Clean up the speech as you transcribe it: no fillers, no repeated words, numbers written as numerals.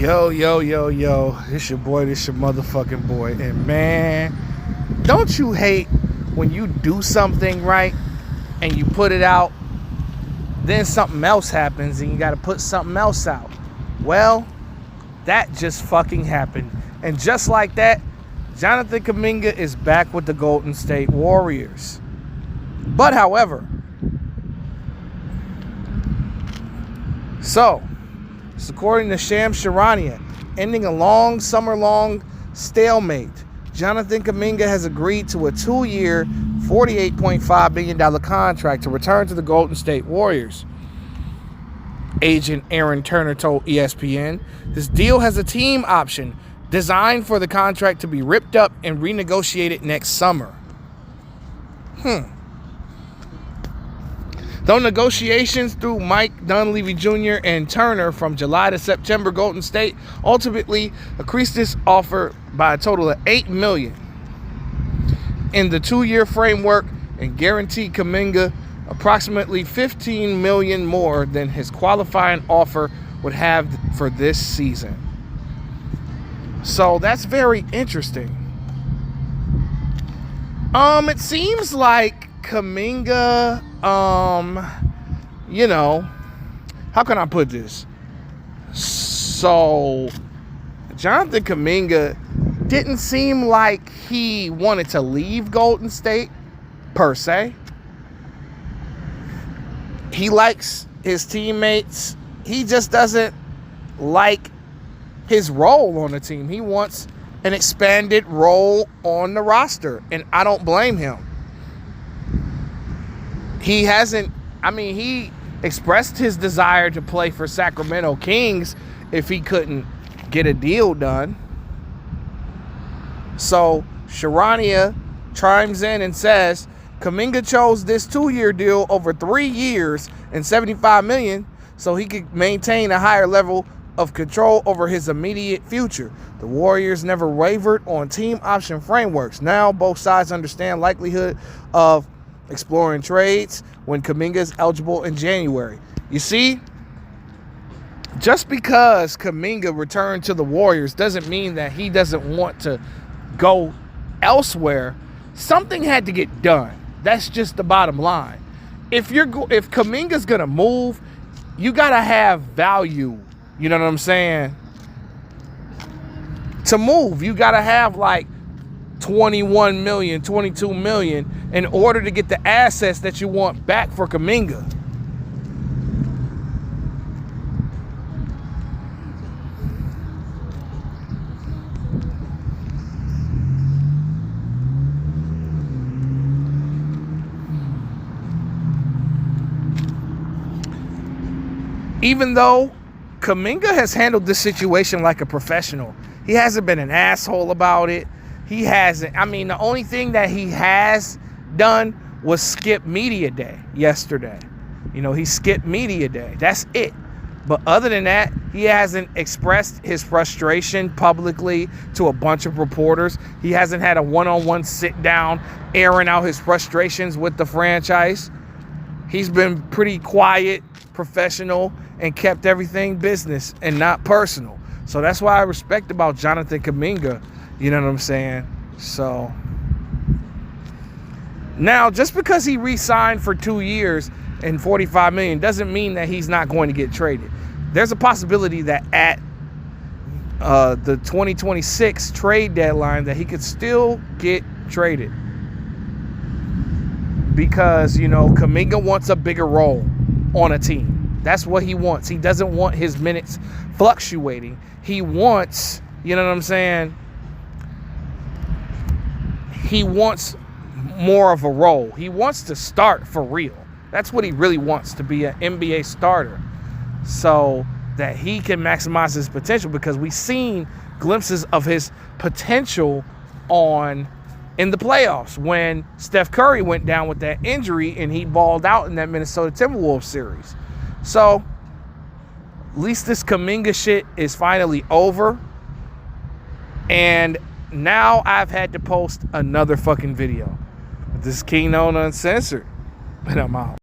Yo. This your boy, this your motherfucking boy. And man, don't you hate when you do something right and you put it out, then something else happens and you got to put something else out? Well, that just fucking happened. And just like that, Jonathan Kuminga is back with the Golden State Warriors. But however, according to Shams Charania, ending a long summer-long stalemate, Jonathan Kuminga has agreed to a 2-year, $48.5 million contract to return to the Golden State Warriors. Agent Aaron Turner told ESPN, this deal has a team option designed for the contract to be ripped up and renegotiated next summer. Though negotiations through Mike Dunleavy Jr. and Turner from July to September, Golden State ultimately increased this offer by a total of $8 million in the 2-year framework and guaranteed Kuminga approximately $15 million more than his qualifying offer would have for this season. So that's very interesting. It seems like Kuminga, how can I put this? So, Jonathan Kuminga didn't seem like he wanted to leave Golden State, per se. He likes his teammates. He just doesn't like his role on the team. He wants an expanded role on the roster, and I don't blame him. He expressed his desire to play for Sacramento Kings if he couldn't get a deal done. So Charania chimes in and says, Kuminga chose this 2-year deal over 3 years and $75 million so he could maintain a higher level of control over his immediate future. The Warriors never wavered on team option frameworks. Now both sides understand likelihood of exploring trades when Kuminga is eligible in January. You see, just because Kuminga returned to the Warriors doesn't mean that he doesn't want to go elsewhere. Something had to get done. That's just the bottom line. If Kuminga's gonna move, you gotta have value. You know what I'm saying? To move, you gotta have like 21 million, 22 million in order to get the assets that you want back for Kuminga. Even though Kuminga has handled this situation like a professional, he hasn't been an asshole about it. He hasn't. The only thing that he has done was skip media day yesterday. He skipped media day. That's it. But other than that, he hasn't expressed his frustration publicly to a bunch of reporters. He hasn't had a one-on-one sit down airing out his frustrations with the franchise. He's been pretty quiet, professional, and kept everything business and not personal. So that's why I respect about Jonathan Kuminga. You know what I'm saying? So now, just because he re-signed for 2 years and $45 million doesn't mean that he's not going to get traded. There's a possibility that at the 2026 trade deadline that he could still get traded. Because, Kuminga wants a bigger role on a team. That's what he wants. He doesn't want his minutes fluctuating. He wants, you know what I'm saying? He wants more of a role. He wants to start for real. That's what he really wants, to be an NBA starter so that he can maximize his potential, because we've seen glimpses of his potential in the playoffs when Steph Curry went down with that injury and he balled out in that Minnesota Timberwolves series. So at least this Kuminga shit is finally over. And now I've had to post another fucking video. This is King Known Uncensored. And I'm out.